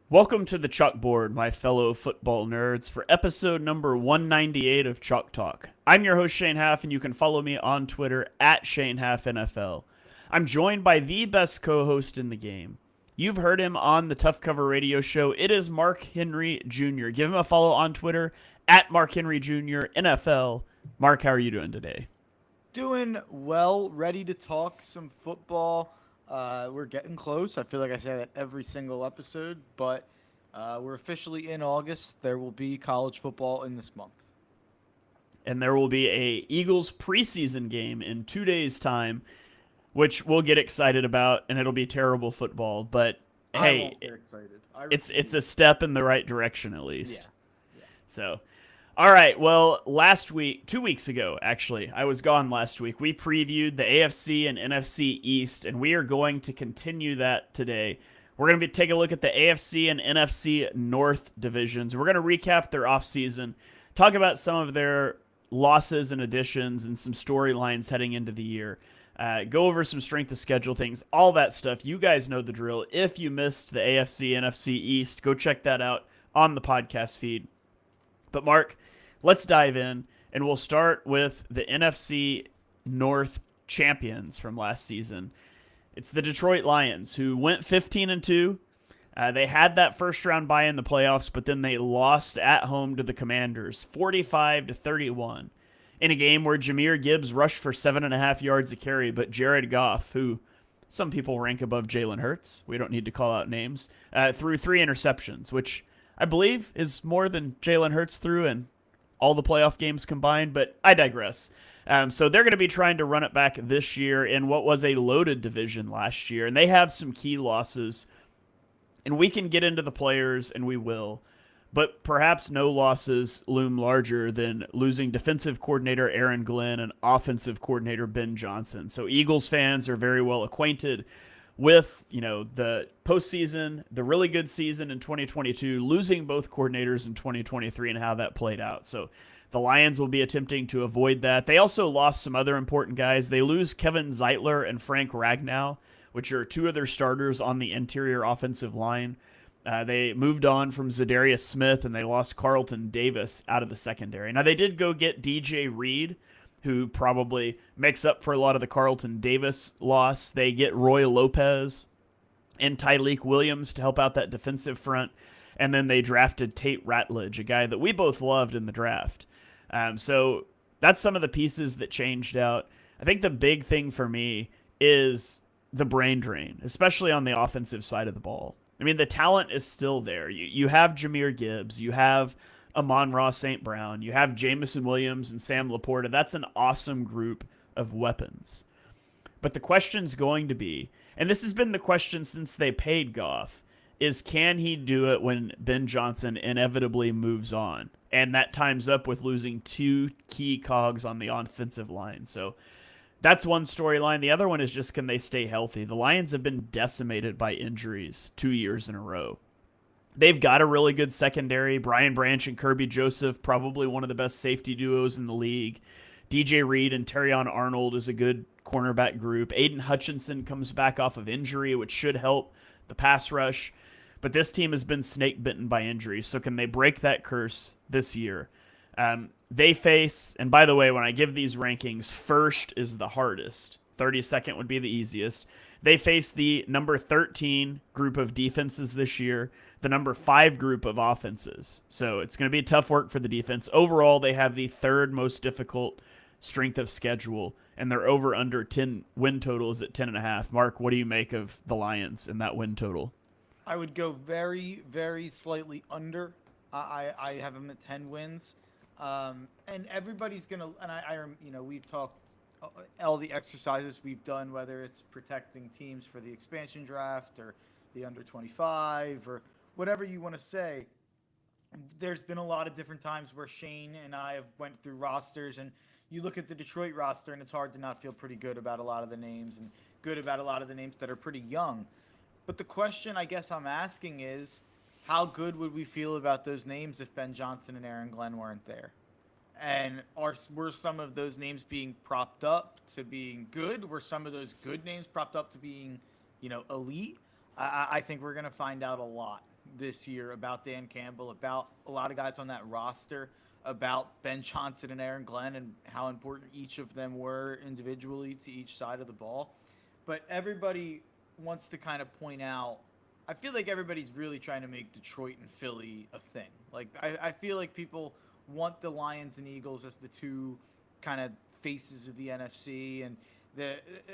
Welcome to the chalkboard, my fellow football nerds, for episode number 198 of Chalk Talk. I'm your host, Shane Haff, and you can follow me on Twitter at ShaneHaffNFL. I'm joined by the best co-host in the game. You've heard him on the Tough Cover Radio Show. It is Mark Henry Jr. Give him a follow on Twitter at Mark Henry Jr. NFL. Mark, how are you doing today? Doing well, ready to talk some football. We're getting close. I feel like I say that every single episode, but we're officially in August. There will be college football in this month. And there will be a Eagles preseason game in 2 days' time, which we'll get excited about, and it'll be terrible football. But I hey, won't get excited. it's a step in the right direction at least. Yeah. So, all right. Well, last week, 2 weeks ago, actually, I was gone last week. We previewed the AFC and NFC East, and we are going to continue that today. We're going to take a look at the AFC and NFC North divisions. We're going to recap their offseason, talk about some of their losses and additions and some storylines heading into the year. Go over some strength of schedule things, all that stuff. You guys know the drill. If you missed the AFC, NFC East, go check that out on the podcast feed. But Mark, let's dive in, and we'll start with the NFC North champions from last season. It's the Detroit Lions, who went 15-2. They had that first round bye in the playoffs, but then they lost at home to the Commanders, 45-31, in a game where Jahmyr Gibbs rushed for 7.5 yards a carry, but Jared Goff, who some people rank above Jalen Hurts, we don't need to call out names, threw 3 interceptions, which I believe is more than Jalen Hurts threw in all the playoff games combined, but I digress. So they're going to be trying to run it back this year in what was a loaded division last year, and they have some key losses, and we can get into the players, and we will, but perhaps no losses loom larger than losing defensive coordinator Aaron Glenn and offensive coordinator Ben Johnson. So Eagles fans are very well acquainted with, the postseason, the really good season in 2022, losing both coordinators in 2023 and how that played out. So the Lions will be attempting to avoid that. They also lost some other important guys. They lose Kevin Zeitler and Frank Ragnow, which are 2 of their starters on the interior offensive line. They moved on from Zadarius Smith, and they lost Carlton Davis out of the secondary. Now, they did go get DJ Reed, who probably makes up for a lot of the Carlton Davis loss. They get Roy Lopez and Tyleik Williams to help out that defensive front. And then they drafted Tate Ratledge, a guy that we both loved in the draft. So that's some of the pieces that changed out. I think the big thing for me is the brain drain, especially on the offensive side of the ball. I mean, the talent is still there. You have Jahmyr Gibbs. You have Amon-Ra St. Brown. You have Jamison Williams and Sam Laporta. That's an awesome group of weapons. But the question's going to be, and this has been the question since they paid Goff, is can he do it when Ben Johnson inevitably moves on? And that times up with losing 2 key cogs on the offensive line. So that's one storyline. The other one is just, can they stay healthy? The Lions have been decimated by injuries 2 years in a row. They've got a really good secondary. Brian Branch and Kirby Joseph, probably one of the best safety duos in the league. DJ Reed and Terrion Arnold is a good cornerback group. Aiden Hutchinson comes back off of injury, which should help the pass rush. But this team has been snake bitten by injuries. So can they break that curse this year? They face, and by the way, when I give these rankings, first is the hardest. 32nd would be the easiest. They face the number 13 group of defenses this year, the number 5 group of offenses. So it's going to be tough work for the defense. Overall, they have the 3rd most difficult strength of schedule, and their over-under 10 win total is at 10.5. Mark, what do you make of the Lions in that win total? I would go very, very slightly under. I have them at 10 wins. And everybody's going to, and we've talked all the exercises we've done, whether it's protecting teams for the expansion draft or the under 25 or whatever you want to say. There's been a lot of different times where Shane and I have went through rosters, and you look at the Detroit roster and it's hard to not feel pretty good about a lot of the names and good about a lot of the names that are pretty young. But the question I guess I'm asking is, how good would we feel about those names if Ben Johnson and Aaron Glenn weren't there? And were some of those names being propped up to being good? Were some of those good names propped up to being, elite? I think we're going to find out a lot. this year about Dan Campbell, about a lot of guys on that roster, about Ben Johnson and Aaron Glenn and how important each of them were individually to each side of the ball. But everybody wants to kind of point out, I feel like everybody's really trying to make Detroit and Philly a thing. Like, I feel like people want the Lions and Eagles as the two kind of faces of the NFC, and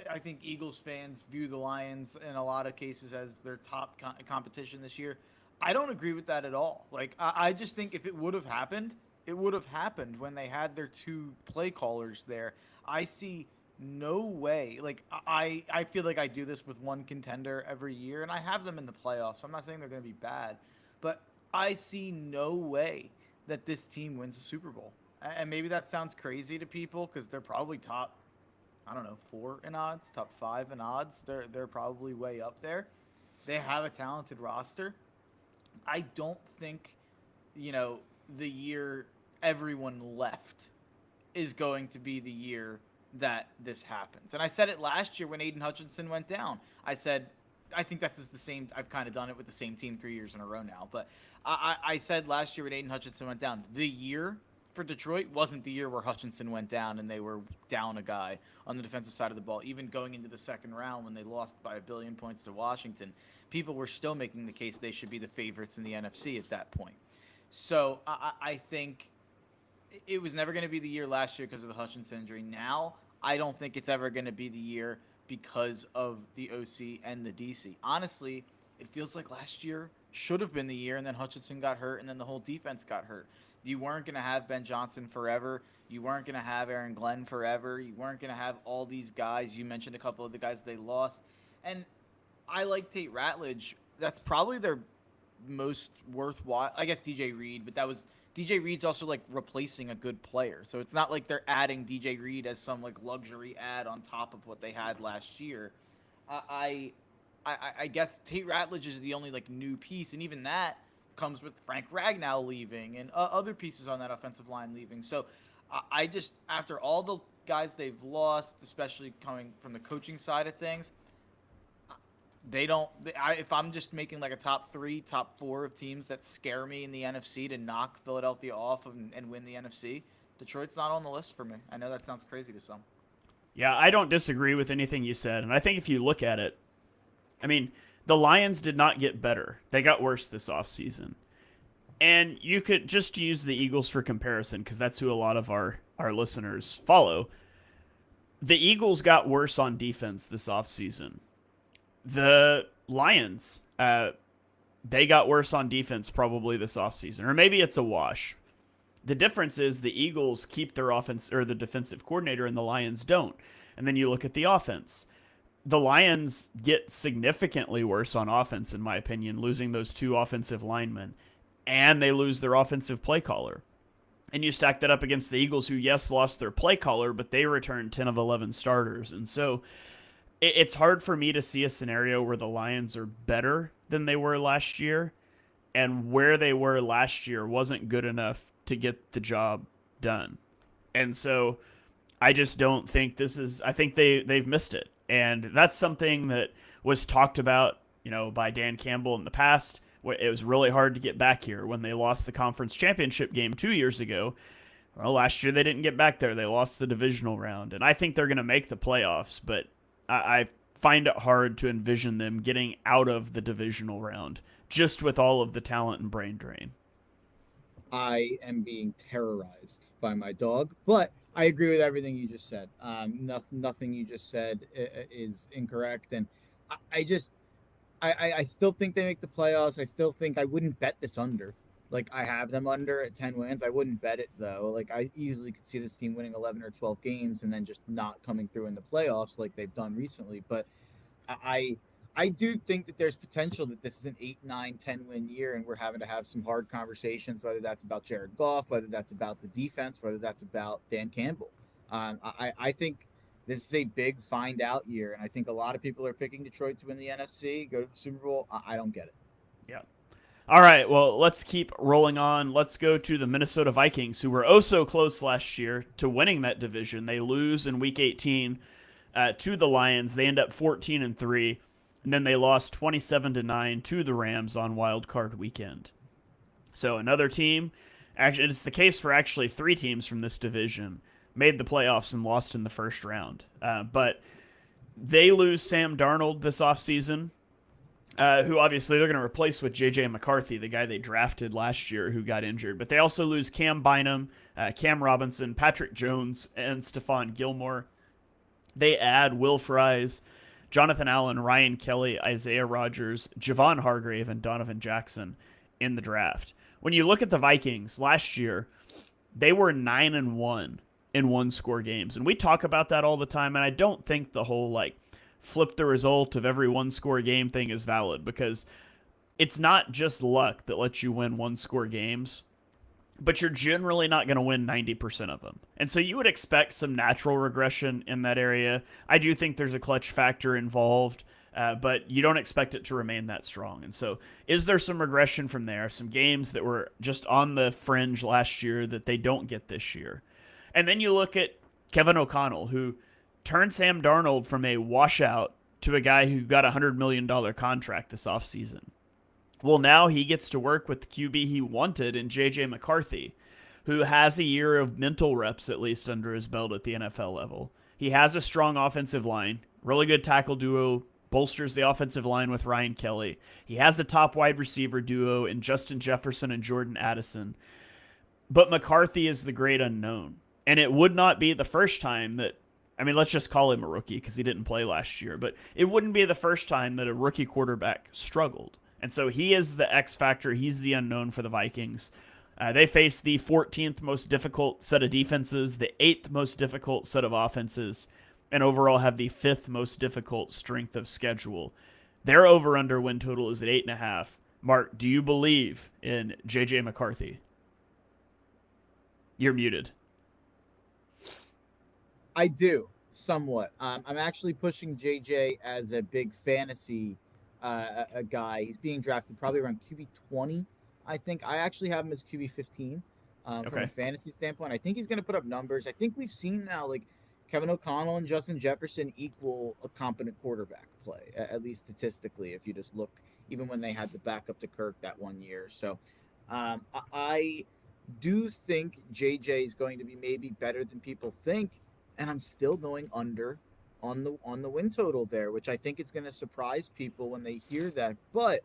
I think Eagles fans view the Lions in a lot of cases as their top competition this year. I don't agree with that at all. Like, I just think if it would have happened, it would have happened when they had their two play callers there. I see no way. Like, I feel like I do this with one contender every year, and I have them in the playoffs. I'm not saying they're going to be bad, but I see no way that this team wins the Super Bowl. And maybe that sounds crazy to people because they're probably top, I don't know, 4 in odds, top 5 in odds. They're probably way up there. They have a talented roster. I don't think, the year everyone left is going to be the year that this happens. And I said it last year when Aiden Hutchinson went down. I said, I think that's just the same. I've kind of done it with the same team 3 years in a row now. But I said last year when Aiden Hutchinson went down, the year for Detroit wasn't the year where Hutchinson went down and they were down a guy on the defensive side of the ball. Even going into the second round when they lost by 1 billion points to Washington, people were still making the case they should be the favorites in the NFC at that point. So I think it was never going to be the year last year because of the Hutchinson injury. Now, I don't think it's ever going to be the year because of the OC and the DC. Honestly, it feels like last year should have been the year, and then Hutchinson got hurt, and then the whole defense got hurt. You weren't going to have Ben Johnson forever. You weren't going to have Aaron Glenn forever. You weren't going to have all these guys. You mentioned a couple of the guys they lost. And I like Tate Ratledge. That's probably their most worthwhile. I guess DJ Reed, but DJ Reed's also like replacing a good player. So it's not like they're adding DJ Reed as some like luxury add on top of what they had last year. I guess Tate Ratledge is the only like new piece, and even that comes with Frank Ragnow leaving and other pieces on that offensive line leaving. So I just, after all the guys they've lost, especially coming from the coaching side of things, if I'm just making like a top 3, top 4 of teams that scare me in the NFC to knock Philadelphia off and win the NFC, Detroit's not on the list for me. I know that sounds crazy to some. Yeah, I don't disagree with anything you said. And I think if you look at it, I mean, the Lions did not get better. They got worse this offseason. And you could just use the Eagles for comparison because that's who a lot of our listeners follow. The Eagles got worse on defense this offseason. The Lions, they got worse on defense probably this offseason. Or maybe it's a wash. The difference is the Eagles keep their offense or the defensive coordinator and the Lions don't. And then you look at the offense. The Lions get significantly worse on offense, in my opinion, losing those 2 offensive linemen, and they lose their offensive play caller. And you stack that up against the Eagles, who, yes, lost their play caller, but they returned 10 of 11 starters. And so it's hard for me to see a scenario where the Lions are better than they were last year, and where they were last year wasn't good enough to get the job done. And so I just don't think I think they've missed it. And that's something that was talked about, by Dan Campbell in the past. It was really hard to get back here when they lost the conference championship game 2 years ago. Well, last year they didn't get back there. They lost the divisional round. And I think they're going to make the playoffs, but I find it hard to envision them getting out of the divisional round just with all of the talent and brain drain. I am being terrorized by my dog, but I agree with everything you just said. Nothing you just said is incorrect, and I still think they make the playoffs. I still think I wouldn't bet this under. Like, I have them under at 10 wins. I wouldn't bet it, though. Like, I easily could see this team winning 11 or 12 games and then just not coming through in the playoffs like they've done recently. But I do think that there's potential that this is an 8, 9, 10-win year, and we're having to have some hard conversations, whether that's about Jared Goff, whether that's about the defense, whether that's about Dan Campbell. I think this is a big find-out year, and I think a lot of people are picking Detroit to win the NFC, go to the Super Bowl. I don't get it. Yeah. All right, well, let's keep rolling on. Let's go to the Minnesota Vikings, who were oh so close last year to winning that division. They lose in Week 18 to the Lions. They end up 14-3. and then they lost 27-9 to the Rams on Wild Card weekend. So another team, actually, it's the case for actually 3 teams from this division, made the playoffs and lost in the first round. But they lose Sam Darnold this offseason, who obviously they're going to replace with J.J. McCarthy, the guy they drafted last year who got injured. But they also lose Cam Bynum, Cam Robinson, Patrick Jones, and Stephon Gilmore. They add Will Fries, Jonathan Allen, Ryan Kelly, Isaiah Rodgers, Javon Hargrave, and Donovan Jackson in the draft. When you look at the Vikings last year, they were 9-1 in one-score games. And we talk about that all the time, and I don't think the whole, flip the result of every one-score game thing is valid, because it's not just luck that lets you win one-score games, but you're generally not going to win 90% of them. And so you would expect some natural regression in that area. I do think there's a clutch factor involved, but you don't expect it to remain that strong. And so is there some regression from there? Some games that were just on the fringe last year that they don't get this year. And then you look at Kevin O'Connell, who turned Sam Darnold from a washout to a guy who got a $100 million contract this offseason. Well, now he gets to work with the QB he wanted in J.J. McCarthy, who has a year of mental reps at least under his belt at the NFL level. He has a strong offensive line, really good tackle duo, bolsters the offensive line with Ryan Kelly. He has a top wide receiver duo in Justin Jefferson and Jordan Addison. But McCarthy is the great unknown. And it would not be the first time that, let's just call him a rookie because he didn't play last year, but it wouldn't be the first time that a rookie quarterback struggled. And so he is the X factor. He's the unknown for the Vikings. They face the 14th most difficult set of defenses, the 8th most difficult set of offenses, and overall have the 5th most difficult strength of schedule. Their over-under win total is at 8.5. Mark, do you believe in J.J. McCarthy? You're muted. I do, somewhat. I'm actually pushing JJ as a big fantasy a guy. He's being drafted probably around QB 20, I think. I actually have him as QB 15 from a fantasy standpoint. I think he's going to put up numbers. I think we've seen now, Kevin O'Connell and Justin Jefferson equal a competent quarterback play, at least statistically, if you just look, even when they had the backup to Kirk that one year. So I do think JJ is going to be maybe better than people think. And I'm still going under on the win total there, which I think it's going to surprise people when they hear that. But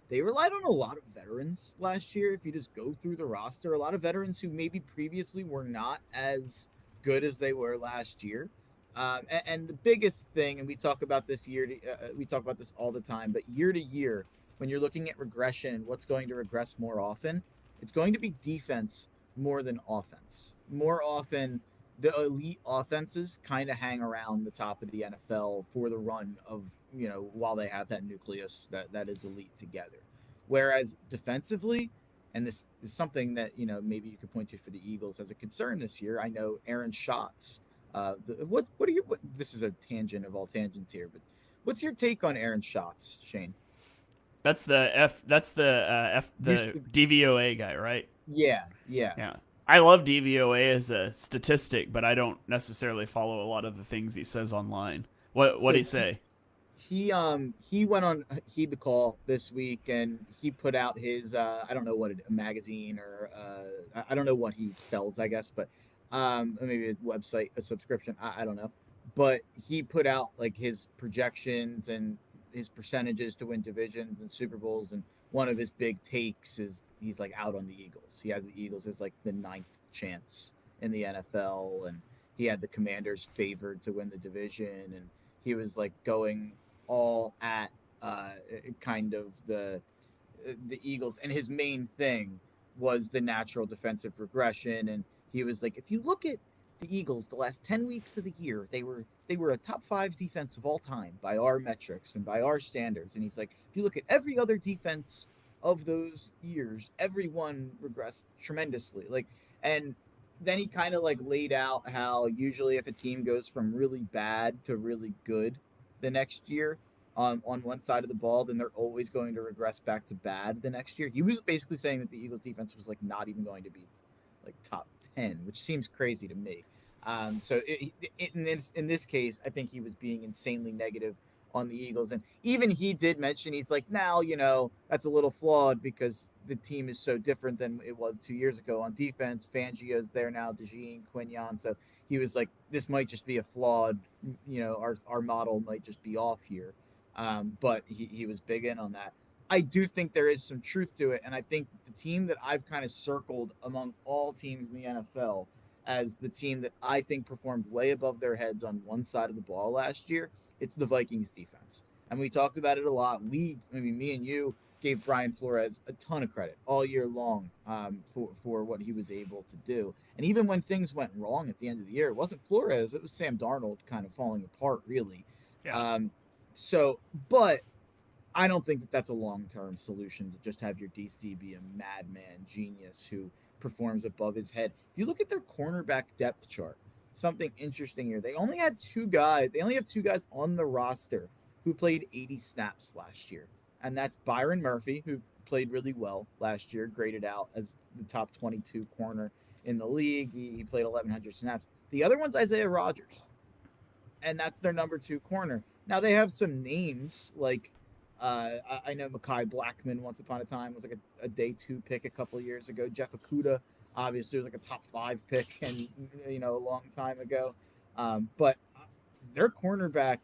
they relied on a lot of veterans last year. If you just go through the roster, a lot of veterans who maybe previously were not as good as they were last year. And the biggest thing, and we talk about this we talk about this all the time, but year to year, when you're looking at regression and what's going to regress more often, it's going to be defense more than offense. More often, the elite offenses kind of hang around the top of the NFL for the run of, while they have that nucleus that is elite together. Whereas defensively, and this is something that, maybe you could point to for the Eagles as a concern this year. I know Aaron Schatz. This is a tangent of all tangents here, but what's your take on Aaron Schatz, Shane? That's the DVOA guy, right? Yeah. I love DVOA as a statistic, but I don't necessarily follow a lot of the things he says online. What did he say? He went on Heed the Call this week, and he put out his I don't know what a magazine or I don't know what he sells, I guess, but maybe a website, a subscription, I don't know. But he put out his projections and his percentages to win divisions and Super Bowls, and one of his big takes is he's out on the Eagles. He has the Eagles as the 9th chance in the NFL, and he had the Commanders favored to win the division, and he was going all at kind of the Eagles, and his main thing was the natural defensive regression. And he was if you look at the Eagles the last 10 weeks of the year, they were a top 5 defense of all time by our metrics and by our standards. And he's if you look at every other defense of those years, everyone regressed tremendously. And then he kind of laid out how usually if a team goes from really bad to really good the next year on one side of the ball, then they're always going to regress back to bad the next year. He was basically saying that the Eagles defense was not even going to be top 10, which seems crazy to me. So in this case, I think he was being insanely negative on the Eagles. And even he did mention, he's like, now, that's a little flawed because the team is so different than it was 2 years ago on defense. Fangio's there now, DeJean, Quignon. So he was like, this might just be a flawed, our model might just be off here. But he was big in on that. I do think there is some truth to it. And I think the team that I've kind of circled among all teams in the NFL as the team that I think performed way above their heads on one side of the ball last year, it's the Vikings defense. And we talked about it a lot. Me and you gave Brian Flores a ton of credit all year long for what he was able to do. And even when things went wrong at the end of the year, it wasn't Flores, it was Sam Darnold kind of falling apart, really. Yeah. But I don't think that that's a long-term solution to just have your DC be a madman genius who performs above his head. If you look at their cornerback depth chart, something interesting here. They only have two guys on the roster who played 80 snaps last year. And that's Byron Murphy, who played really well last year, graded out as the top 22 corner in the league. He played 1,100 snaps. The other one's Isaiah Rodgers, and that's their number 2 corner. Now, they have some names, like I know Mekhi Blackman once upon a time was like a day 2 pick a couple of years ago. Jeff Okudah, obviously, was like a top 5 pick and a long time ago. But their cornerback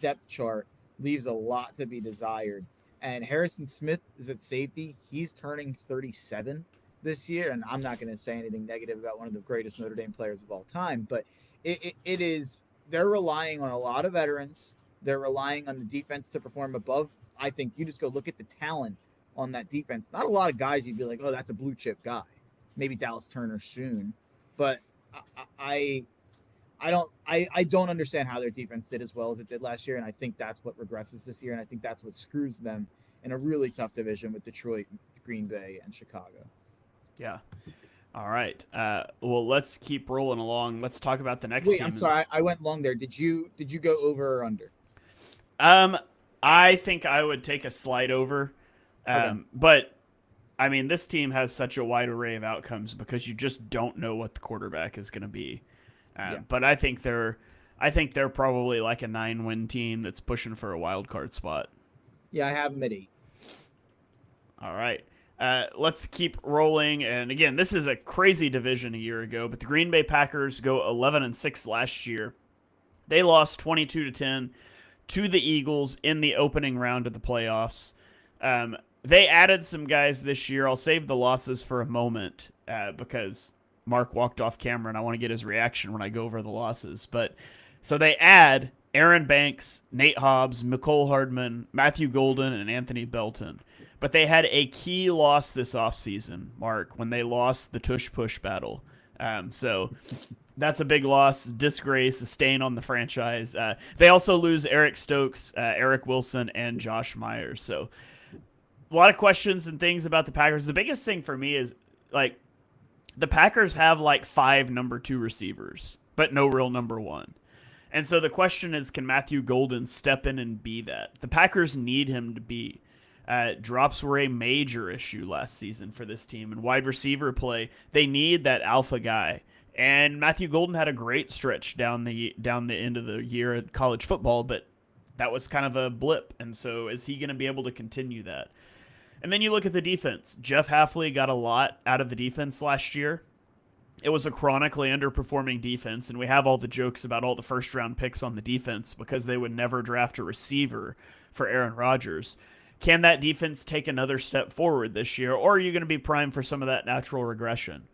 depth chart leaves a lot to be desired. And Harrison Smith is at safety. He's turning 37 this year. And I'm not going to say anything negative about one of the greatest Notre Dame players of all time. But they're relying on a lot of veterans. They're relying on the defense to perform above. I think you just go look at the talent on that defense. Not a lot of guys you'd be like, oh, that's a blue chip guy. Maybe Dallas Turner soon. But I don't understand how their defense did as well as it did last year, and I think that's what regresses this year, and I think that's what screws them in a really tough division with Detroit, Green Bay, and Chicago. Yeah. All right. Well, let's keep rolling along. Let's talk about the next team. Wait, I'm sorry. I went long there. Did you go over or under? I think I would take a slight over. Okay. But I mean, this team has such a wide array of outcomes because you just don't know what the quarterback is going to be. But I think they're probably like a 9-win team that's pushing for a wild card spot. Yeah, I have them at 8. All right. Let's keep rolling. And again, this is a crazy division a year ago, but the Green Bay Packers go 11-6 last year. They lost 22-10 to the Eagles in the opening round of the playoffs. They added some guys this year. I'll save the losses for a moment because Mark walked off camera and I want to get his reaction when I go over the losses. But so they add Aaron Banks, Nate Hobbs, Mecole Hardman, Matthew Golden, and Anthony Belton. But they had a key loss this offseason, Mark, when they lost the tush-push battle. So that's a big loss, disgrace, a stain on the franchise. They also lose Eric Stokes, Eric Wilson, and Josh Myers. So a lot of questions and things about the Packers. The biggest thing for me is, like, the Packers have, like, 5 number 2 receivers, but no real number 1. And so the question is, can Matthew Golden step in and be that? The Packers need him to be. Drops were a major issue last season for this team. And wide receiver play, they need that alpha guy. And Matthew Golden had a great stretch down the end of the year at college football, but that was kind of a blip. And so is he going to be able to continue that? And then you look at the defense. Jeff Hafley got a lot out of the defense last year. It was a chronically underperforming defense, and we have all the jokes about all the first-round picks on the defense because they would never draft a receiver for Aaron Rodgers. Can that defense take another step forward this year, or are you going to be primed for some of that natural regression?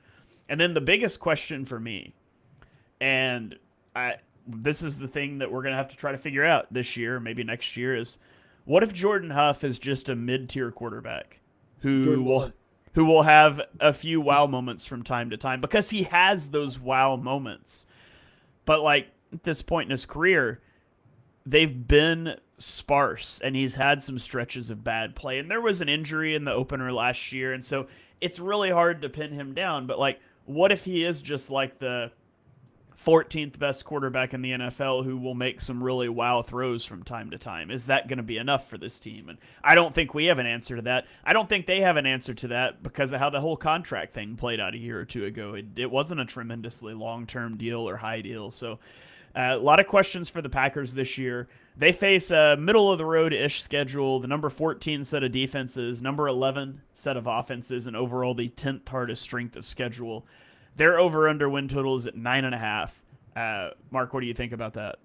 And then the biggest question for me, and this is the thing that we're going to have to try to figure out this year, maybe next year, is what if Jordan Huff is just a mid-tier quarterback who will have a few wow moments from time to time, because he has those wow moments. But like at this point in his career, they've been sparse, and he's had some stretches of bad play. And there was an injury in the opener last year, and so it's really hard to pin him down. But like, what if he is just like the 14th best quarterback in the NFL who will make some really wow throws from time to time? Is that going to be enough for this team? And I don't think we have an answer to that. I don't think they have an answer to that because of how the whole contract thing played out a year or two ago. It wasn't a tremendously long-term deal or high deal. So A lot of questions for the Packers this year. They face a middle-of-the-road-ish schedule, the number 14 set of defenses, number 11 set of offenses, and overall the 10th hardest strength of schedule. Their over-under win total is at 9.5. Mark, what do you think about that?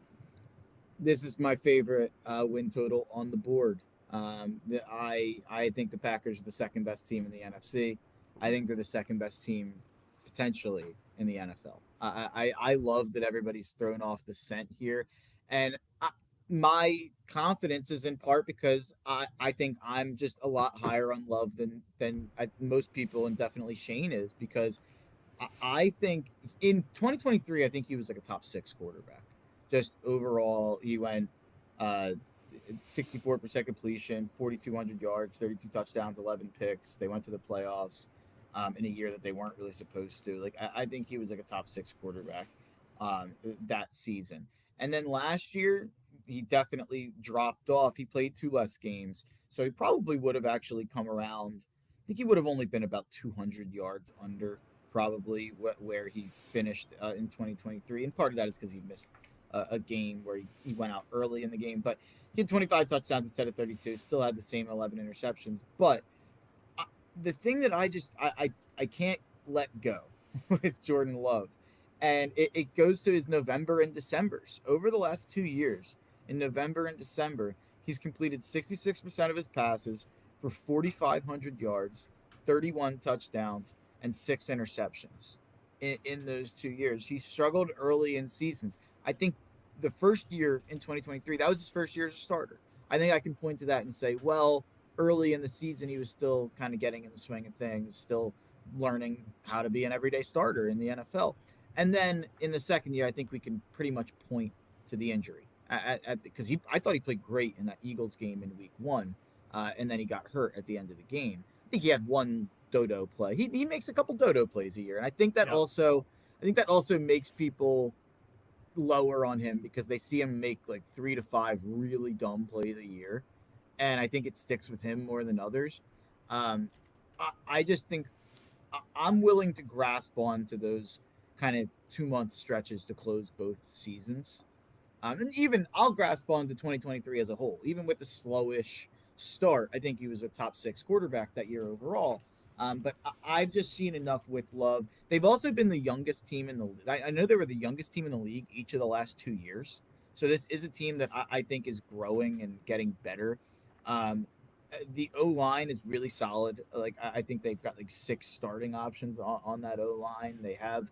This is my favorite win total on the board. I think the Packers are the second best team in the NFC. I think they're the second best team potentially in the NFL. I love that everybody's thrown off the scent here, and my confidence is in part because I think I'm just a lot higher on Love than most people, and definitely Shane is, because I think in 2023 I think he was like a top 6 quarterback. Just overall, he went 64% completion, 4,200 yards, 32 touchdowns, 11 picks. They went to the playoffs in a year that they weren't really supposed to. Like, I think he was like a top 6 quarterback that season. And then last year, he definitely dropped off. He played 2 less games, so he probably would have actually come around. I think he would have only been about 200 yards under probably where he finished in 2023. And part of that is because he missed a game where he went out early in the game, but he had 25 touchdowns instead of 32, still had the same 11 interceptions. But the thing that I can't let go with Jordan Love, and it goes to his November and Decembers. Over the last 2 years, in November and December, he's completed 66% of his passes for 4,500 yards, 31 touchdowns, and 6 interceptions in those 2 years. He struggled early in seasons. I think the first year in 2023, that was his first year as a starter. I think I can point to that and say, well, early in the season, he was still kind of getting in the swing of things, still learning how to be an everyday starter in the NFL. And then in the second year, I think we can pretty much point to the injury, because I thought he played great in that Eagles game in week 1, and then he got hurt at the end of the game. I think he had one dodo play. He makes a couple dodo plays a year, and I think that also makes people lower on him because they see him make like 3 to 5 really dumb plays a year, and I think it sticks with him more than others. I just think I'm willing to grasp on to those kind of 2-month stretches to close both seasons, and even I'll grasp on to 2023 as a whole, even with the slowish start. I think he was a top 6 quarterback that year overall. But I've just seen enough with Love. They've also been the youngest team in the league. I know they were the youngest team in the league each of the last 2 years. So this is a team that I think is growing and getting better. The O-line is really solid. Like, I think they've got like 6 starting options on that O-line. They have,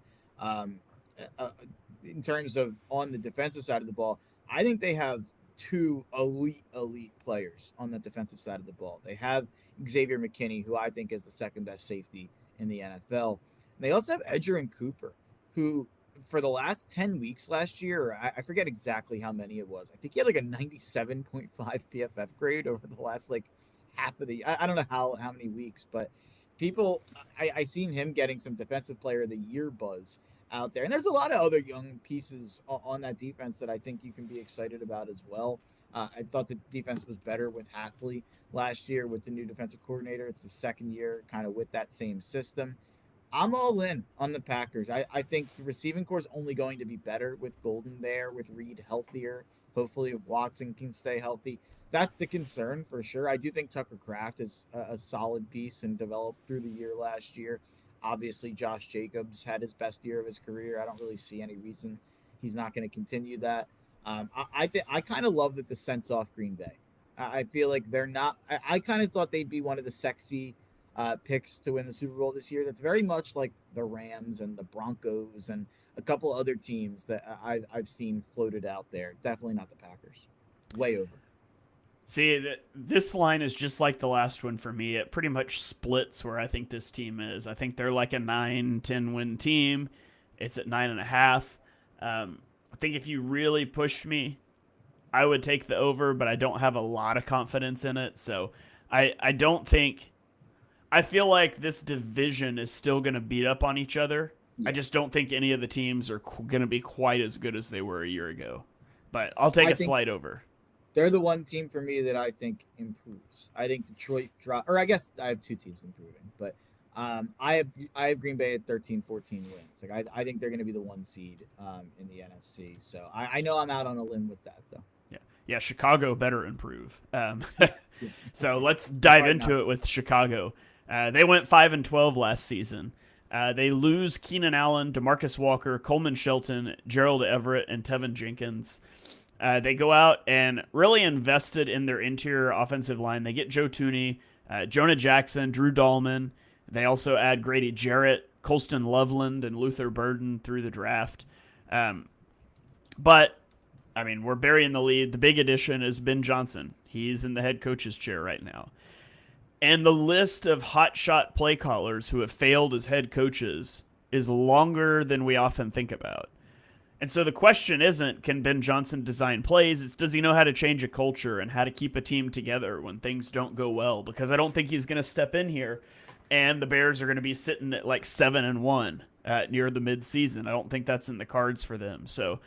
in terms of on the defensive side of the ball, I think they have 2 elite players on the defensive side of the ball. They have Xavier McKinney, who I think is the second best safety in the NFL. And they also have Edgerrin Cooper, who for the last 10 weeks last year, I forget exactly how many it was. I think he had like a 97.5 PFF grade over the last like half of the, I don't know how many weeks, but I seen him getting some defensive player of the year buzz out there. And there's a lot of other young pieces on that defense that I think you can be excited about as well. I thought the defense was better with Hafley last year with the new defensive coordinator. It's the second year kind of with that same system. I'm all in on the Packers. I think the receiving core is only going to be better with Golden there, with Reed healthier. Hopefully, if Watson can stay healthy. That's the concern for sure. I do think Tucker Kraft is a solid piece and developed through the year last year. Obviously, Josh Jacobs had his best year of his career. I don't really see any reason he's not going to continue that. I kind of love that the Saints off Green Bay. I feel like they're not. I kind of thought they'd be one of the sexy picks to win the Super Bowl this year. That's very much like the Rams and the Broncos and a couple other teams that I've seen floated out there. Definitely not the Packers. Way over. See, this line is just like the last one for me. It pretty much splits where I think this team is. I think they're like a 9-10 win team. It's at 9.5. I think if you really push me, I would take the over, but I don't have a lot of confidence in it. So I don't think – I feel like this division is still going to beat up on each other. Yeah. I just don't think any of the teams are going to be quite as good as they were a year ago. But I'll take a slight over. They're the one team for me that I think improves. I think Detroit or I guess I have 2 teams improving, but I have Green Bay at 13, 14 wins. Like I think they're going to be the 1 seed in the NFC. So I know I'm out on a limb with that though. Yeah, Chicago better improve. So let's dive into it with Chicago. They went 5-12 last season. They lose Keenan Allen, DeMarcus Walker, Coleman Shelton, Gerald Everett, and Tevin Jenkins. They go out and really invested in their interior offensive line. They get Joe Thuney, Jonah Jackson, Drew Dahlman. They also add Grady Jarrett, Colston Loveland, and Luther Burden through the draft. But I mean, we're burying the lead. The big addition is Ben Johnson. He's in the head coach's chair right now. And the list of hotshot play callers who have failed as head coaches is longer than we often think about. And so the question isn't, can Ben Johnson design plays? It's, does he know how to change a culture and how to keep a team together when things don't go well? Because I don't think he's going to step in here and the Bears are going to be sitting at like 7-1 near the midseason. I don't think that's in the cards for them. So,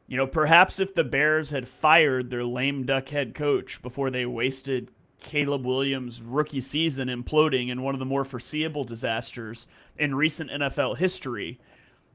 you know, perhaps if the Bears had fired their lame duck head coach before they wasted Caleb Williams' rookie season imploding in one of the more foreseeable disasters in recent NFL history,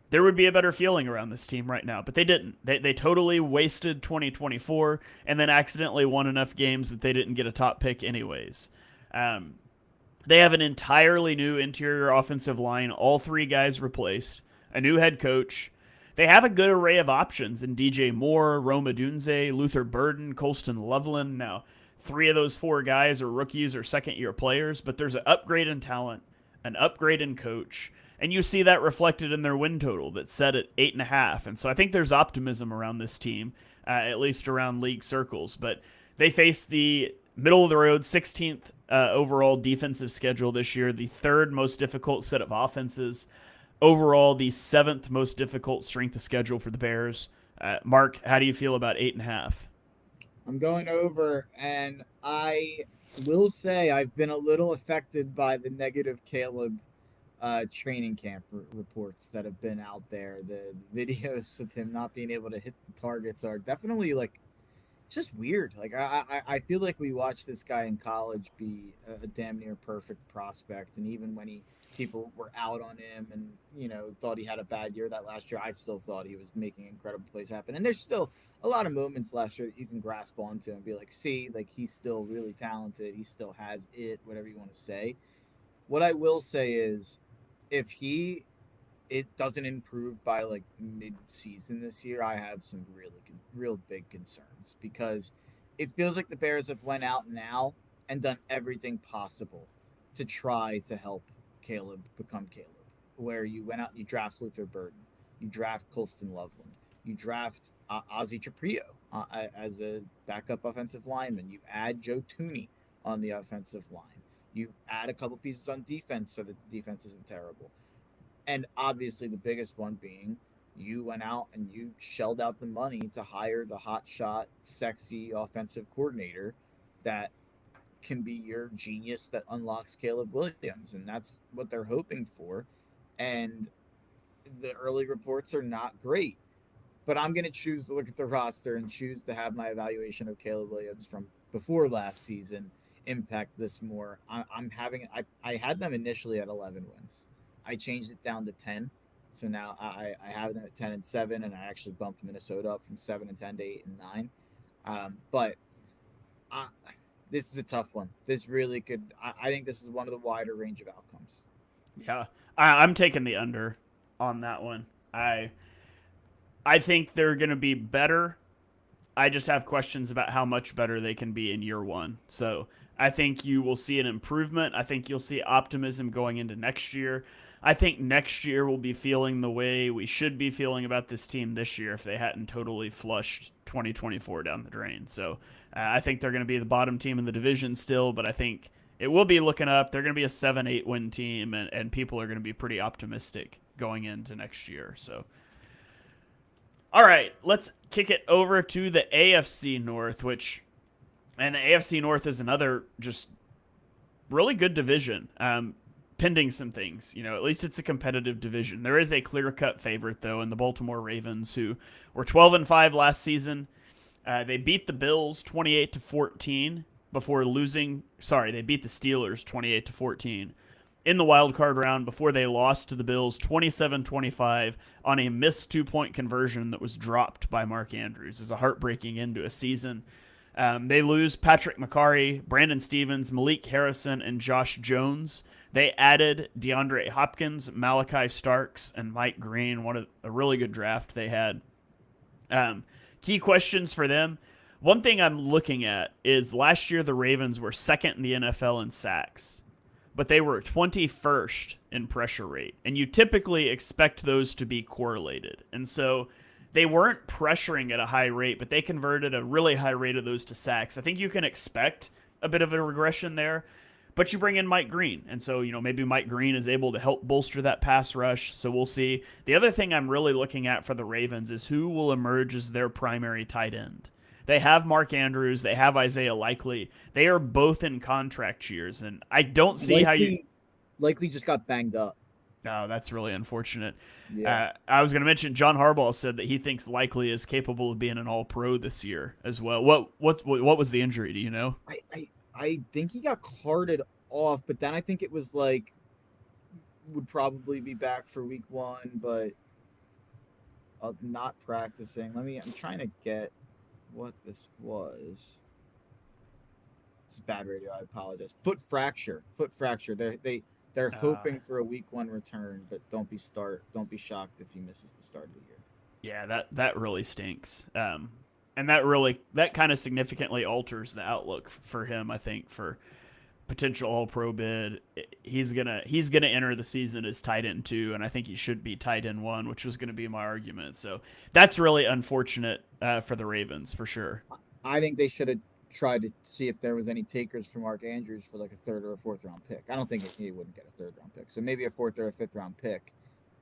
there would be a better feeling around this team right now. But they didn't. They totally wasted 2024 and then accidentally won enough games that they didn't get a top pick anyways. They have an entirely new interior offensive line, all 3 guys replaced, a new head coach. They have a good array of options in DJ Moore, Rome Odunze, Luther Burden, Colston Loveland. Now, 3 of those 4 guys are rookies or second-year players, but there's an upgrade in talent, an upgrade in coach, and you see that reflected in their win total that's set at 8.5. And so I think there's optimism around this team, at least around league circles. But they face the middle-of-the-road 16th overall defensive schedule this year, the 3rd most difficult set of offenses. Overall, the 7th most difficult strength of schedule for the Bears. Mark, how do you feel about 8.5? I'm going over, and I will say I've been a little affected by the negative Caleb training camp reports that have been out there. The videos of him not being able to hit the targets are definitely like just weird. Like I feel like we watched this guy in college be a damn near perfect prospect, and even when people were out on him and, you know, thought he had a bad year that last year, I still thought he was making incredible plays happen. And there's still a lot of moments last year that you can grasp onto and be like, see, like he's still really talented. He still has it, whatever you want to say. What I will say is if it doesn't improve by like mid-season this year, I have some real big concerns because it feels like the Bears have went out now and done everything possible to try to help Caleb become Caleb, where you went out and you draft Luther Burden, you draft Colston Loveland, you draft Ozzie Chaprio as a backup offensive lineman, you add Joe Thuney on the offensive line, you add a couple pieces on defense so that the defense isn't terrible. And obviously the biggest one being you went out and you shelled out the money to hire the hotshot, sexy offensive coordinator that can be your genius that unlocks Caleb Williams, and that's what they're hoping for. And the early reports are not great, but I'm going to choose to look at the roster and choose to have my evaluation of Caleb Williams from before last season impact this more. I had them initially at 11 wins. I changed it down to 10. So now I have them at 10-7, and I actually bumped Minnesota up from 7-10 to 8-9. But this is a tough one. This really could. I think this is one of the wider range of outcomes. Yeah, I'm taking the under on that one. I think they're going to be better. I just have questions about how much better they can be in year one. So I think you will see an improvement. I think you'll see optimism going into next year. I think next year we'll be feeling the way we should be feeling about this team this year if they hadn't totally flushed 2024 down the drain. So I think they're going to be the bottom team in the division still, but I think it will be looking up. They're going to be a 7-8 win team, and people are going to be pretty optimistic going into next year. So, all right, let's kick it over to the AFC North, and the AFC North is another just really good division. Pending some things, at least it's a competitive division. There is a clear-cut favorite, though, in the Baltimore Ravens, who were 12-5 last season. They beat the Bills 28-14 before losing. Sorry, they beat the Steelers 28-14 in the wild card round before they lost to the Bills 27-25 on a missed 2-point conversion that was dropped by Mark Andrews. It's a heartbreaking end to a season. They lose Patrick McCarry, Brandon Stevens, Malik Harrison, and Josh Jones. They added DeAndre Hopkins, Malachi Starks, and Mike Green. A really good draft they had. Key questions for them. One thing I'm looking at is last year the Ravens were second in the NFL in sacks, but they were 21st in pressure rate. And you typically expect those to be correlated. And so they weren't pressuring at a high rate, but they converted a really high rate of those to sacks. I think you can expect a bit of a regression there, but you bring in Mike Green. And so, maybe Mike Green is able to help bolster that pass rush. So we'll see. The other thing I'm really looking at for the Ravens is who will emerge as their primary tight end. They have Mark Andrews. They have Isaiah Likely. They are both in contract years, and I don't see how you... Likely just got banged up. No, that's really unfortunate. Yeah. I was going to mention John Harbaugh said that he thinks Likely is capable of being an All-Pro this year as well. What was the injury? Do you know? I think he got carted off, but then I think it was like would probably be back for week 1, but not practicing. I'm trying to get what this was. This is bad radio. I apologize. Foot fracture. They're hoping for a week 1 return, but don't be shocked if he misses the start of the year. Yeah, that really stinks. And that kind of significantly alters the outlook for him, I think, for potential All-Pro bid. He's gonna enter the season as tight end 2, and I think he should be tight end 1, which was going to be my argument. So that's really unfortunate for the Ravens for sure. I think they should have tried to see if there was any takers for Mark Andrews for like a 3rd or a 4th round pick. I don't think he wouldn't get a 3rd round pick, so maybe a 4th or a 5th round pick.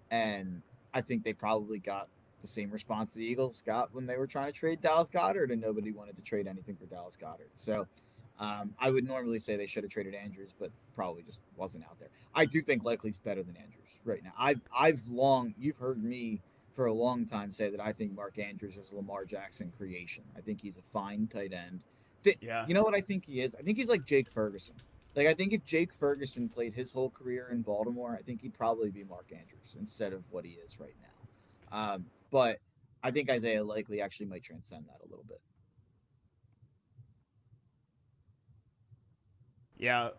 And I think they probably got the same response the Eagles got when they were trying to trade Dallas Goedert, and nobody wanted to trade anything for Dallas Goedert. So I would normally say they should have traded Andrews, but probably just wasn't out there. I do think Likely's better than Andrews right now. You've heard me for a long time say that I think Mark Andrews is Lamar Jackson creation. I think he's a fine tight end. Yeah. You know what I think he is? I think he's like Jake Ferguson. Like, I think if Jake Ferguson played his whole career in Baltimore, I think he'd probably be Mark Andrews instead of what he is right now. But I think Isaiah Likely actually might transcend that a little bit. Yeah,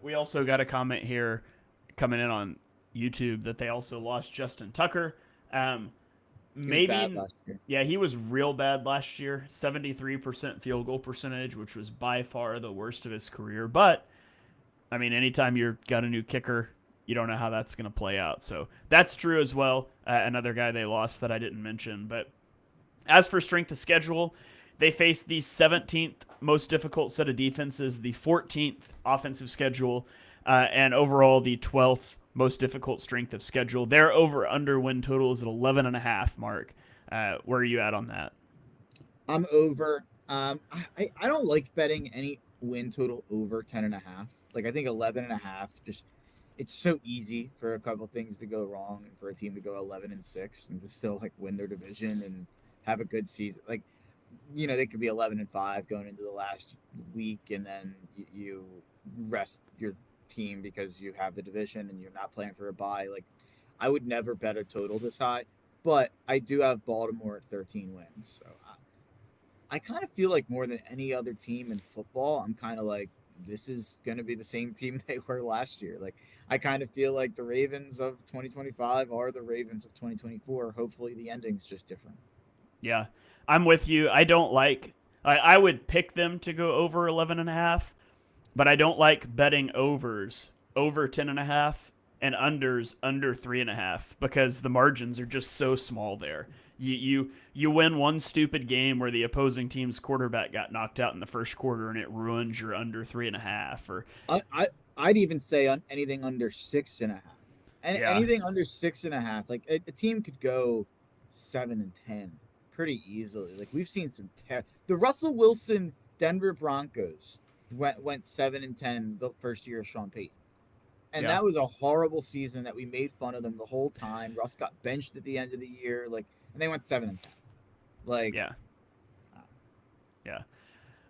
we also got a comment here coming in on YouTube that they also lost Justin Tucker. Maybe, bad last year. Yeah, he was real bad last year. 73% field goal percentage, which was by far the worst of his career. But, I mean, anytime you've got a new kicker, you don't know how that's going to play out. So that's true as well. Another guy they lost that I didn't mention. But as for strength of schedule, they faced the 17th most difficult set of defenses, the 14th offensive schedule, and overall the 12th most difficult strength of schedule. Their over-under win total is at 11.5, Mark. Where are you at on that? I'm over. I don't like betting any win total over 10.5. Like, I think 11.5, just, it's so easy for a couple things to go wrong and for a team to go 11-6 and to still like win their division and have a good season. Like, they could be 11-5 going into the last week, and then you rest your team because you have the division and you're not playing for a bye. Like, I would never bet a total this high, but I do have Baltimore at 13 wins. So I kind of feel like more than any other team in football, I'm kind of like, this is going to be the same team they were last year. Like, I kind of feel like the Ravens of 2025 are the Ravens of 2024. Hopefully the ending's just different. Yeah, I'm with you. I would pick them to go over 11.5, but I don't like betting overs over 10.5 and unders under 3.5 because the margins are just so small there. You win one stupid game where the opposing team's quarterback got knocked out in the first quarter and it ruins your under 3.5. Or I'd even say on anything under 6.5, and anything under 6.5. Like, a team could go 7-10 pretty easily. Like, we've seen some the Russell Wilson Denver Broncos went 7-10 the first year of Sean Payton. And that was a horrible season that we made fun of them the whole time. Russ got benched at the end of the year, and they went 7-10. Like, yeah.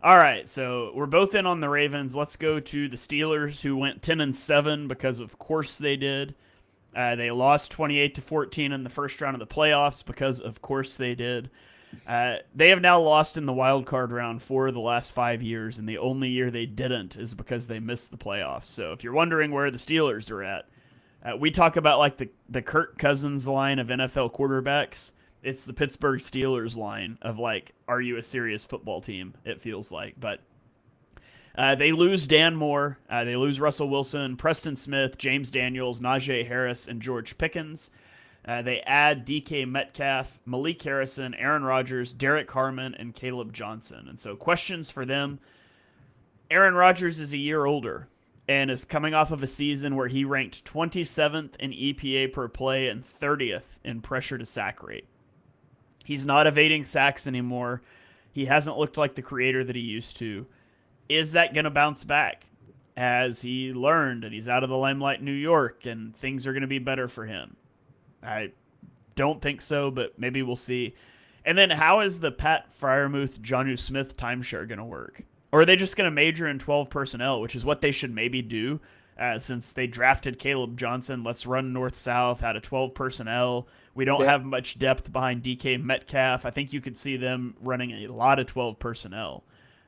All right, so we're both in on the Ravens. Let's go to the Steelers, who went 10-7 because of course they did. They lost 28-14 in the first round of the playoffs because of course they did. They have now lost in the wild card round for the last 5 years, and the only year they didn't is because they missed the playoffs. So if you're wondering where the Steelers are at, we talk about like the Kirk Cousins line of NFL quarterbacks. It's the Pittsburgh Steelers line of like, are you a serious football team? It feels like, but they lose Dan Moore, they lose Russell Wilson, Preston Smith, James Daniels, Najee Harris, and George Pickens. They add DK Metcalf, Malik Harrison, Aaron Rodgers, Derek Harmon, and Caleb Johnson. And so questions for them. Aaron Rodgers is a year older and is coming off of a season where he ranked 27th in EPA per play and 30th in pressure to sack rate. He's not evading sacks anymore. He hasn't looked like the creator that he used to. Is that going to bounce back? Has he learned and he's out of the limelight in New York and things are going to be better for him? I don't think so, but maybe we'll see. And then how is the Pat Freiermuth, Jonnu Smith timeshare going to work? Or are they just going to major in 12 personnel, which is what they should maybe do since they drafted Caleb Johnson. Let's run north-south out of 12 personnel. We don't have much depth behind DK Metcalf. I think you could see them running a lot of 12 personnel.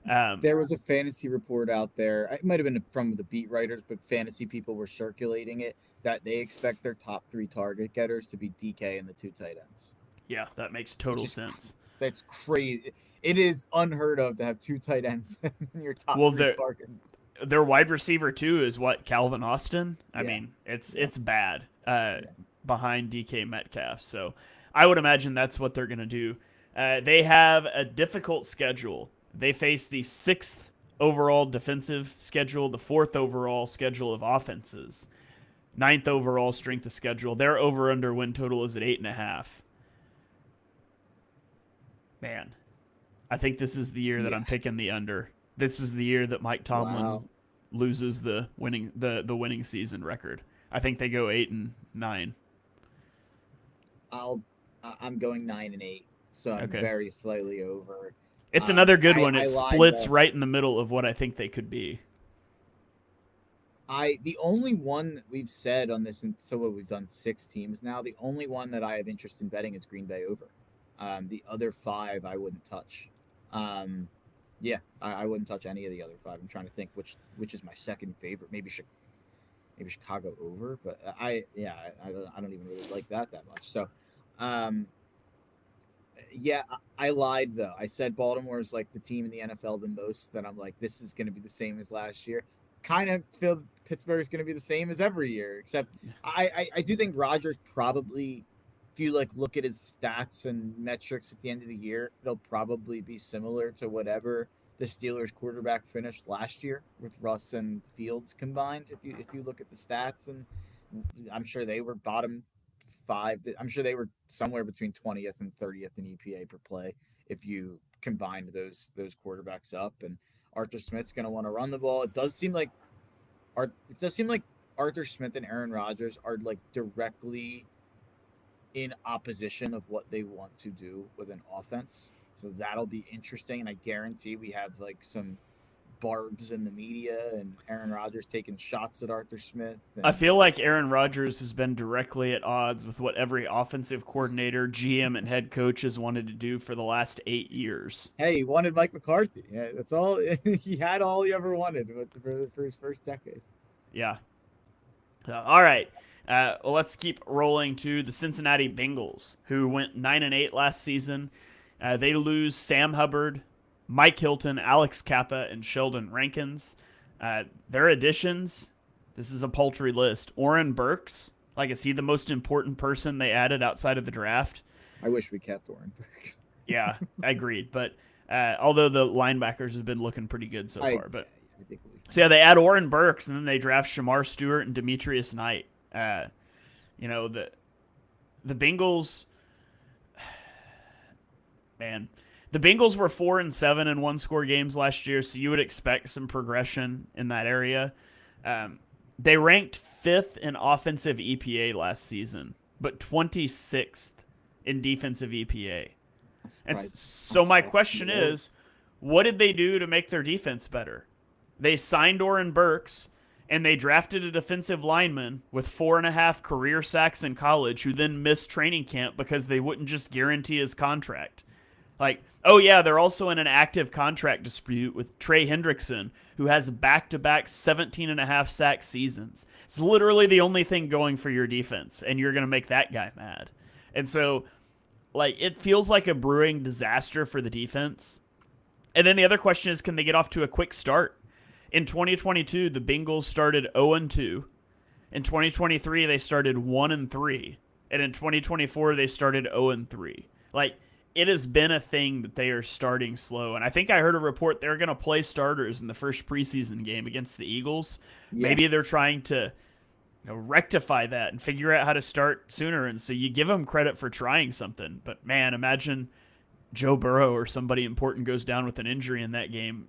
There was a fantasy report out there. It might have been from the beat writers, but fantasy people were circulating it that they expect their top 3 target getters to be DK and the 2 tight ends. Yeah, that makes total sense. That's crazy. It is unheard of to have 2 tight ends in your top 3 targets. Their wide receiver too is what, Calvin Austin? I mean, it's bad behind DK Metcalf. So I would imagine that's what they're going to do. They have a difficult schedule. They face the 6th overall defensive schedule, the 4th overall schedule of offenses, 9th overall strength of schedule. Their over-under win total is at 8.5. Man, I think this is the year that I'm picking the under. This is the year that Mike Tomlin loses the winning season record. I think they go 8-9. I'm going 9-8, so I'm very slightly over. It's another good one. It splits right in the middle of what I think they could be. The only one that we've said on this, and so what we've done 6 teams now. The only one that I have interest in betting is Green Bay over. The other 5 I wouldn't touch. I wouldn't touch any of the other 5. I'm trying to think which is my second favorite. Maybe Chicago over, but I don't even really like that much. So, I lied though. I said Baltimore is like the team in the NFL the most. That I'm like, this is going to be the same as last year. Kind of feel Pittsburgh is going to be the same as every year, except I do think Rodgers probably, if you look at his stats and metrics at the end of the year, they'll probably be similar to whatever the Steelers quarterback finished last year with Russ and Fields combined. If you look at the stats, and I'm sure they were bottom 5. I'm sure they were somewhere between 20th and 30th in EPA per play if you combined those quarterbacks up. And Arthur Smith's going to want to run the ball. It does seem like Arthur Smith and Aaron Rodgers are directly in opposition of what they want to do with an offense. So that'll be interesting, and I guarantee we have some barbs in the media and Aaron Rodgers taking shots at Arthur Smith. I feel like Aaron Rodgers has been directly at odds with what every offensive coordinator, GM, and head coach has wanted to do for the last 8 years. Hey, he wanted Mike McCarthy. Yeah, that's all. He had all he ever wanted for his first decade. Yeah. All right. Let's keep rolling to the Cincinnati Bengals, who went 9-8 last season. They lose Sam Hubbard, Mike Hilton, Alex Kappa, and Sheldon Rankins. Their additions, this is a paltry list. Oren Burks, is he the most important person they added outside of the draft? I wish we kept Oren Burks. Yeah, agreed. But although the linebackers have been looking pretty good so far. But I think they add Oren Burks, and then they draft Shamar Stewart and Demetrius Knight. The Bengals, man, the Bengals were 4-7 in 1-score games last year, so you would expect some progression in that area. They ranked 5th in offensive EPA last season, but 26th in defensive EPA. And so my question is, what did they do to make their defense better? They signed Oren Burks, and they drafted a defensive lineman with 4.5 career sacks in college who then missed training camp because they wouldn't just guarantee his contract. Like, oh yeah, they're also in an active contract dispute with Trey Hendrickson, who has back-to-back 17.5 sack seasons. It's literally the only thing going for your defense, and you're going to make that guy mad. And so, like, it feels like a brewing disaster for the defense. And then the other question is, can they get off to a quick start? In 2022, the Bengals started 0-2. In 2023, they started 1-3. And in 2024, they started 0-3. Like, it has been a thing that they are starting slow. And I think I heard a report they're going to play starters in the first preseason game against the Eagles. Yeah. Maybe they're trying to rectify that and figure out how to start sooner. And so you give them credit for trying something. But, man, imagine Joe Burrow or somebody important goes down with an injury in that game.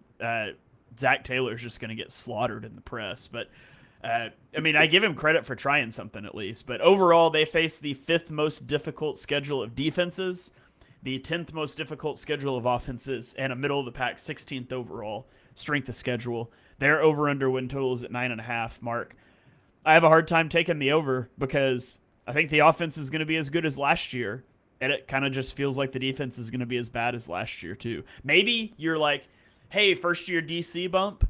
Zach Taylor's just going to get slaughtered in the press. But, I mean, I give him credit for trying something at least. But overall, they face the 5th most difficult schedule of defenses, the 10th most difficult schedule of offenses, and a middle-of-the-pack 16th overall strength of schedule. Their over-under win total is at 9.5, Mark. I have a hard time taking the over because I think the offense is going to be as good as last year, and it kind of just feels like the defense is going to be as bad as last year too. Maybe you're like, hey, first-year DC bump,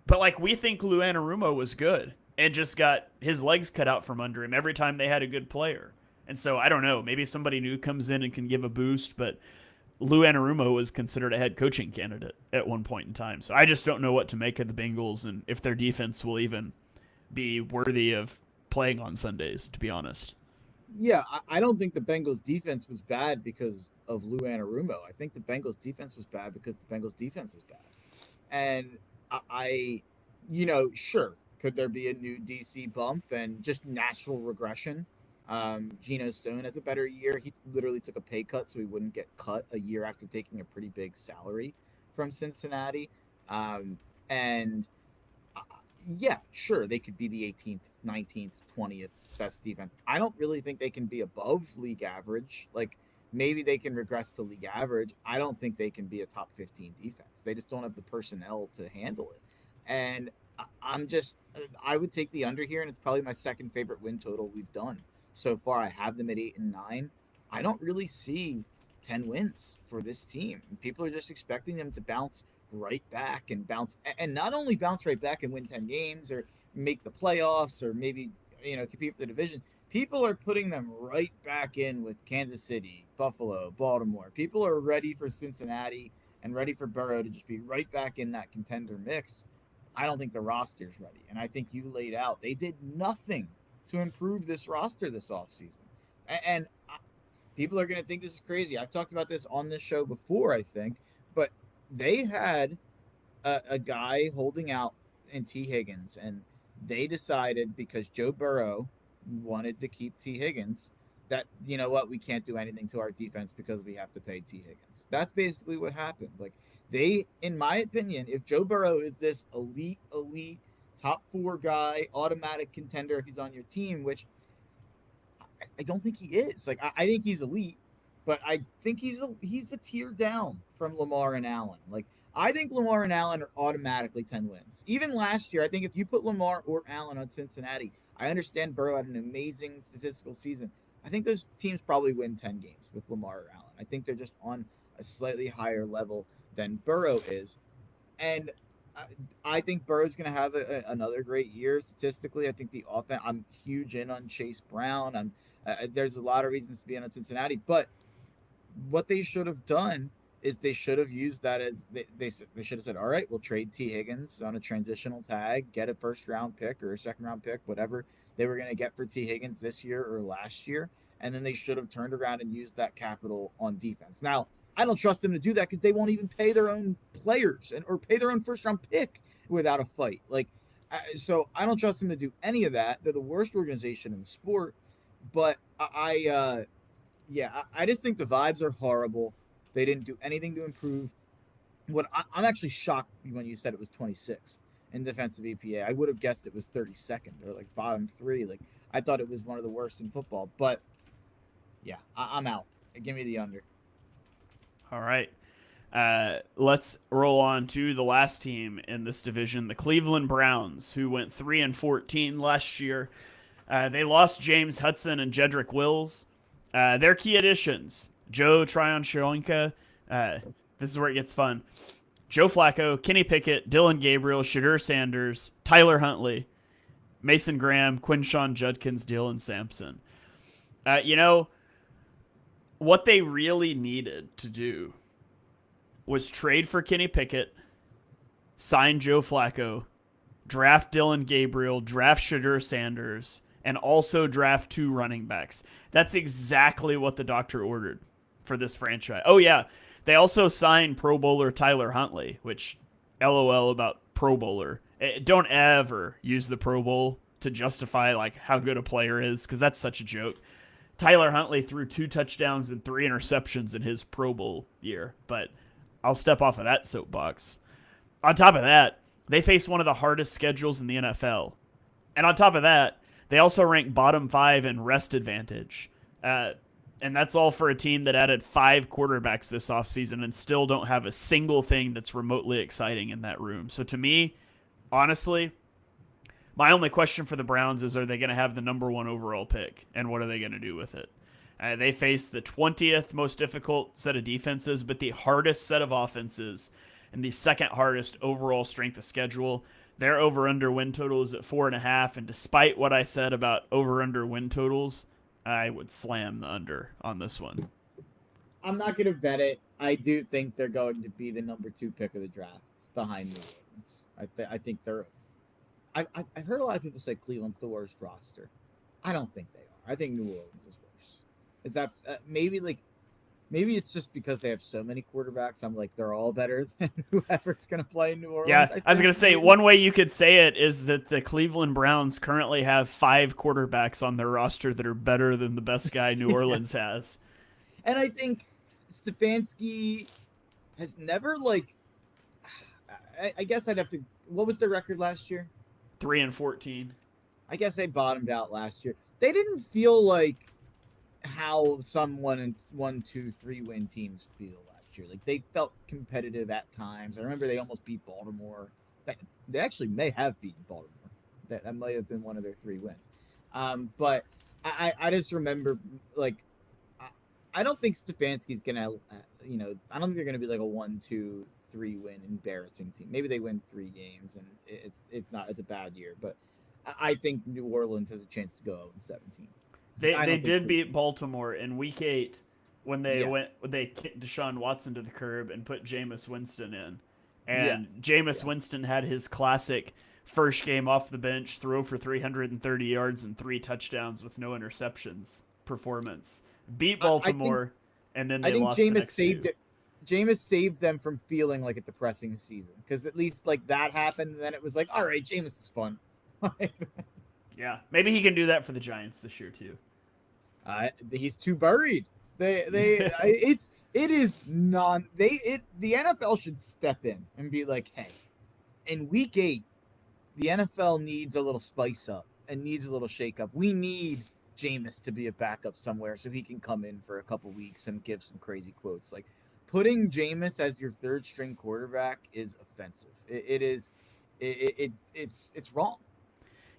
but like we think Lou Anarumo was good and just got his legs cut out from under him every time they had a good player. And so I don't know, maybe somebody new comes in and can give a boost, but Lou Anarumo was considered a head coaching candidate at one point in time. So I just don't know what to make of the Bengals and if their defense will even be worthy of playing on Sundays, to be honest. Yeah, I don't think the Bengals defense was bad because of Lou Anarumo. I think the Bengals defense was bad because the Bengals defense is bad. And sure, could there be a new DC bump and just natural regression? Geno Stone has a better year. He literally took a pay cut so he wouldn't get cut a year after taking a pretty big salary from Cincinnati. Yeah, sure, they could be the 18th, 19th, 20th best defense. I don't really think they can be above league average. Like, maybe they can regress to league average. I don't think they can be a top 15 defense. They just don't have the personnel to handle it. And I would take the under here, and it's probably my second favorite win total we've done so far. I have them at 8 and 9. I don't really see 10 wins for this team. People are just expecting them to bounce right back and not only bounce right back and win 10 games or make the playoffs or maybe compete for the division. People are putting them right back in with Kansas City, Buffalo, Baltimore. People are ready for Cincinnati and ready for Burrow to just be right back in that contender mix. I don't think the roster's ready. And I think you laid out, they did nothing to improve this roster this offseason. And people are going to think this is crazy. I've talked about this on this show before, I think. But they had a guy holding out in T. Higgins, and they decided because Joe Burrow wanted to keep T. Higgins that, you know what, we can't do anything to our defense because we have to pay T. Higgins. That's basically what happened. Like, they, in my opinion, if Joe Burrow is this elite top 4 guy, automatic contender if he's on your team, which I don't think he is. Like, I think he's elite, but I think he's a tier down from Lamar and Allen. Like, I think Lamar and Allen are automatically 10 wins. Even last year, I think if you put Lamar or Allen on Cincinnati, I understand Burrow had an amazing statistical season. I think those teams probably win 10 games with Lamar or Allen. I think they're just on a slightly higher level than Burrow is. And I think Burrow's going to have another great year statistically. I think the offense, I'm huge in on Chase Brown. There's a lot of reasons to be on Cincinnati, but what they should have done is they should have used that as they should have said, all right, we'll trade T. Higgins on a transitional tag, get a first-round pick or a second-round pick, whatever they were going to get for T. Higgins this year or last year, and then they should have turned around and used that capital on defense. Now, I don't trust them to do that because they won't even pay their own players or pay their own first-round pick without a fight. So I don't trust them to do any of that. They're the worst organization in the sport, but I just think the vibes are horrible. They didn't do anything to improve. I'm actually shocked when you said it was 26th in defensive EPA. I would have guessed it was 32nd or like bottom 3. Like, I thought it was one of the worst in football. But yeah, I'm out. Give me the under. All right. Let's roll on to the last team in this division, the Cleveland Browns, who went 3-14 last year. They lost James Hudson and Jedrick Wills. Their key additions: Joe Tryon-Shoyinka. This is where it gets fun. Joe Flacco, Kenny Pickett, Dylan Gabriel, Shadur Sanders, Tyler Huntley, Mason Graham, Quinshawn Judkins, Dylan Sampson. What they really needed to do was trade for Kenny Pickett, sign Joe Flacco, draft Dylan Gabriel, draft Shadur Sanders, and also draft 2 running backs. That's exactly what the doctor ordered for this franchise. Oh, yeah. They also signed Pro Bowler Tyler Huntley, which, LOL about Pro Bowler. Don't ever use the Pro Bowl to justify like how good a player is, because that's such a joke. Tyler Huntley threw 2 touchdowns and 3 interceptions in his Pro Bowl year, but I'll step off of that soapbox. On top of that, they face one of the hardest schedules in the NFL. And on top of that, they also rank bottom 5 in rest advantage. And that's all for a team that added 5 quarterbacks this offseason and still don't have a single thing that's remotely exciting in that room. So to me, honestly, my only question for the Browns is, are they going to have the number 1 overall pick? And what are they going to do with it? They face the 20th most difficult set of defenses, but the hardest set of offenses and the second hardest overall strength of schedule. Their over-under win total is at 4.5, and despite what I said about over-under win totals, I would slam the under on this one. I'm not going to bet it. I do think they're going to be the number 2 pick of the draft behind New Orleans. I think they're. I've heard a lot of people say Cleveland's the worst roster. I don't think they are. I think New Orleans is worse. Is that maybe it's just because they have so many quarterbacks. I'm like, they're all better than whoever's going to play in New Orleans. Yeah, I was going to say, one way you could say it is that the Cleveland Browns currently have 5 quarterbacks on their roster that are better than the best guy New Orleans has. And I think Stefanski has never, I guess I'd have to, what was their record last year? 3-14. I guess they bottomed out last year. They didn't feel like how some 1, 2, 3 win teams feel last year. Like, they felt competitive at times. I remember they almost beat Baltimore. They actually may have beaten Baltimore. That might have been one of their 3 wins. But I just remember, like, I don't think Stefanski's gonna, I don't think they're gonna be like a 1, 2, 3 win embarrassing team. Maybe they win 3 games and it's a bad year. But I think New Orleans has a chance to go 0-17. They did beat Baltimore in Week 8 when they kicked Deshaun Watson to the curb and put Jameis Winston in. And Jameis Winston had his classic first game off the bench, throw for 330 yards and 3 touchdowns with no interceptions performance. Beat Baltimore, and then they lost the next 2. Jameis saved them from feeling like a depressing season, because at least like that happened, and then it was like, all right, Jameis is fun. Yeah, maybe he can do that for the Giants this year too. He's too buried. The NFL should step in and be like, hey, in Week 8, the NFL needs a little spice up and needs a little shake up. We need Jameis to be a backup somewhere so he can come in for a couple weeks and give some crazy quotes. Like, putting Jameis as your 3rd string quarterback is offensive. It's wrong.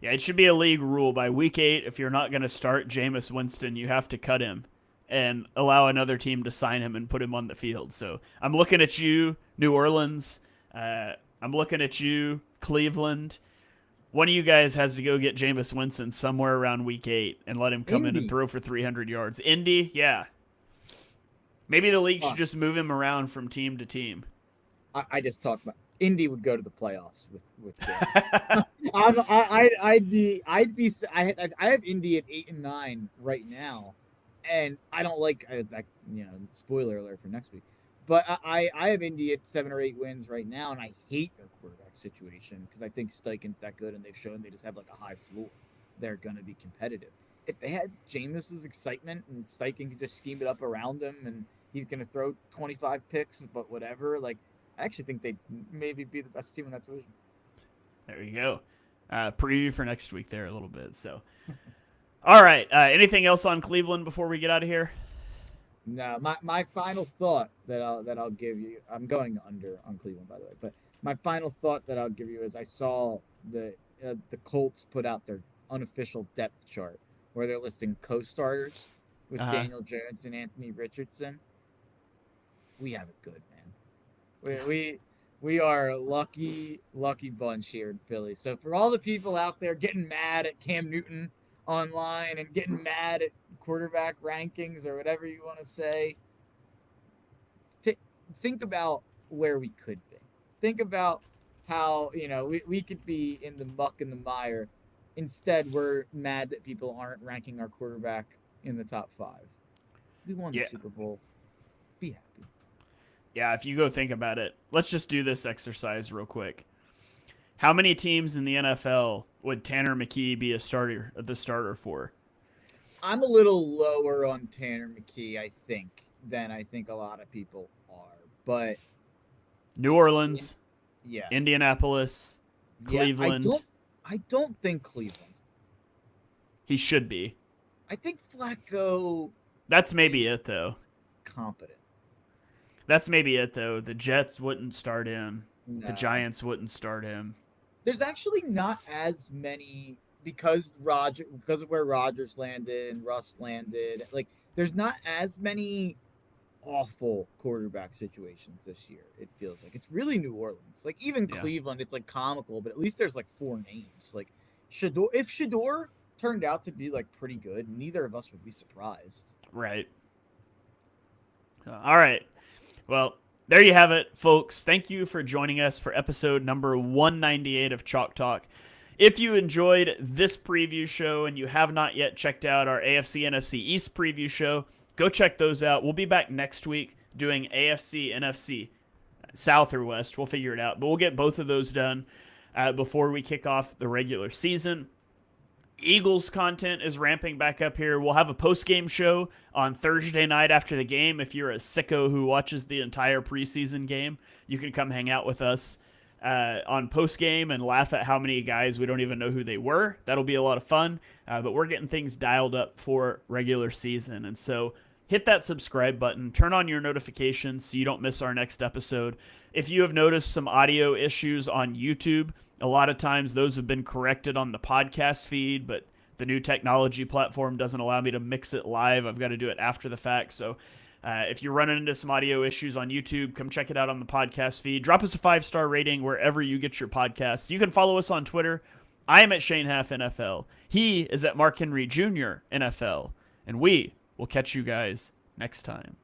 Yeah, it should be a league rule by Week 8. If you're not going to start Jameis Winston, you have to cut him and allow another team to sign him and put him on the field. So I'm looking at you, New Orleans. I'm looking at you, Cleveland. One of you guys has to go get Jameis Winston somewhere around Week 8 and let him come in and throw for 300 yards. Indy, yeah. Maybe the league should just move him around from team to team. I just talked about Indy would go to the playoffs with I have Indy at 8-9 right now, and I don't like spoiler alert for next week, but I have Indy at 7 or 8 wins right now, and I hate their quarterback situation because I think Steichen's that good, and they've shown they just have like a high floor. They're going to be competitive. If they had Jameis's excitement and Steichen could just scheme it up around him, and he's going to throw 25 picks, but whatever, like, I actually think they'd maybe be the best team in that division. There you go. Preview for next week there a little bit. So, all right. Anything else on Cleveland before we get out of here? No, my final thought that I'll give you. I'm going under on Cleveland, by the way. But my final thought that I'll give you is I saw the Colts put out their unofficial depth chart where they're listing co-starters with Daniel Jones and Anthony Richardson. We have it good, man. We are a lucky bunch here in Philly. So for all the people out there getting mad at Cam Newton online and getting mad at quarterback rankings or whatever you want to say, think about where we could be. Think about how we could be in the muck and the mire. Instead, we're mad that people aren't ranking our quarterback in the top 5. We won the Super Bowl. Be happy. Yeah, if you go think about it, let's just do this exercise real quick. How many teams in the NFL would Tanner McKee be the starter for? I'm a little lower on Tanner McKee, I think, than I think a lot of people are. But New Orleans, yeah, Indianapolis, Cleveland. Yeah, I don't think Cleveland. He should be. I think Flacco. That's maybe it, though. Competent. That's maybe it, though. The Jets wouldn't start him. No. The Giants wouldn't start him. There's actually not as many because of where Rodgers landed and Russ landed. Like, there's not as many awful quarterback situations this year. It feels like it's really New Orleans. Like even Cleveland, it's like comical, but at least there's like 4 names. Like if Shador turned out to be like pretty good, neither of us would be surprised. Right. All right. Well, there you have it, folks. Thank you for joining us for episode number 198 of Chalk Talk. If you enjoyed this preview show and you have not yet checked out our AFC NFC East preview show, go check those out. We'll be back next week doing AFC NFC South or West. We'll figure it out. But we'll get both of those done before we kick off the regular season. Eagles content is ramping back up here. We'll have a post-game show on Thursday night after the game. If you're a sicko who watches the entire preseason game, you can come hang out with us on post-game and laugh at how many guys we don't even know who they were. That'll be a lot of fun. But we're getting things dialed up for regular season. And so hit that subscribe button. Turn on your notifications so you don't miss our next episode. If you have noticed some audio issues on YouTube, a lot of times those have been corrected on the podcast feed, but the new technology platform doesn't allow me to mix it live. I've got to do it after the fact. So if you're running into some audio issues on YouTube, come check it out on the podcast feed. Drop us a 5-star rating wherever you get your podcasts. You can follow us on Twitter. I am at Shane Half NFL. He is at Mark Henry Jr. NFL. And we will catch you guys next time.